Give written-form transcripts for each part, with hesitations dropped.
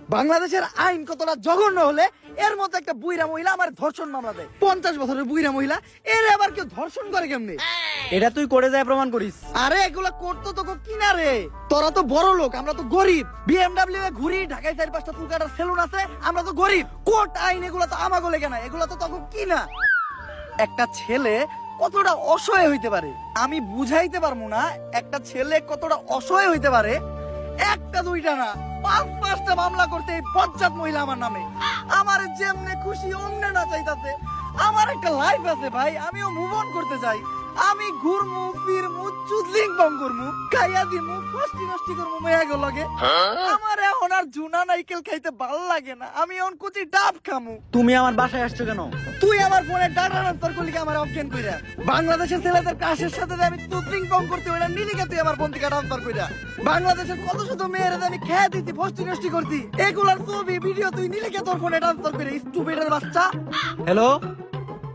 বাংলাদেশের আইন কতটা জঘন্য হলে এর মতো একটা বুইরা মহিলা আমার ধর্ষণ মামলা দেয়। 50 বছরের বুইরা মহিলা, এর আবার কেউ ধর্ষণ করে কেমনে? এটা তুই করে যায় প্রমাণ করিস। আরে এগুলা করতো তোকে কিনা রে? তোরা তো বড় লোক, আমরা তো গরিব। বিএমডব্লিউ এ ঘুরি, ঢাকায় 4-5টা চুল কাটার সেলুন আছে, আমরা তো গরিব। কোর্ট আইন এগুলা তো আমাগো লেগে না, এগুলা তো তোকে কিনা। একটা ছেলে কতটা অসহায় হইতে পারে আমি বুঝাইতে পারবো না। একটা ছেলে কতটা অসহায় হইতে পারে, একটা দুইটা না 5-5টা মামলা করতে এই বজ্জাত মহিলা আমার নামে। আমার যেমনে খুশি অমনে না চাইতাছে। আমার একটা লাইফ আছে ভাই, আমিও মুভ অন করতে চাই। আমি ঘুরমু ফিরমু চুদলিং বং করমু, খাইয়া দিমু, ফষ্টি নষ্টি করমু মেয়াগো লগে। আমার এখন আর জুনা নাইকেল খাইতে ভাল লাগে না, আমি এখন কুচি ডাব খামু। তুমি আমার বাসায় আসছো কেন? তুই আমার ফোনে ডাটা ট্রান্সফার করলি কি আমার অজ্ঞান কইরা? বাংলাদেশের ছেলেদের কাশের সাথে যে আমি চুদলিং বং করতে ওইটা নিলিকে তুই আমার ফোন থেকে ট্রান্সফার কইরা। বাংলাদেশের কত শত মেয়েরা আমি খেয়ে দিতি, ফষ্টি নষ্টি করতি, এগুলার ছবি ভিডিও তুই নিলিকে তোর ফোনে ট্রান্সফার করে, স্টুপিডের বাচ্চা। হ্যালো,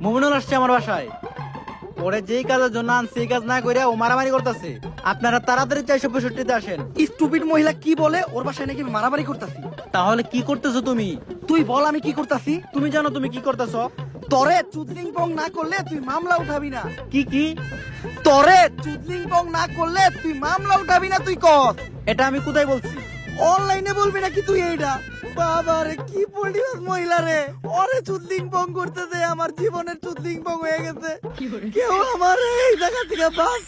মুমিনুল আসছে আমার বাসায়। ওরে যেই কাজের জন্য আনছি সেই কাজ না করে ও মারামারি করতেছে। আপনারা তাড়াতাড়ি 465-তে আসেন। স্টুপিড মহিলা কি বলে? ওর বাসায় নাকি আমি মারামারি করতাছি। তাহলে কি করতেছো তুমি? তুই বল আমি কি করতাছি? তুমি জানো তুমি কি করতেছো? তরে চুদলিং পং না করলে তুই মামলা উঠাবি না। কি কি? তরে চুদলিং পং না করলে তুই মামলা উঠাবি না, তুই কর। এটা আমি কোথায় বলছি? অনলাইনে বলবি নাকি তুই এইটা? বাবা রে কি পড়িস মহিলা রে, ওরে চুদলিং পং করতে দে, আমার জীবনের চুদলিং পং হয়ে গেছে। কেউ আমার এই জায়গা থেকে বাঁচ।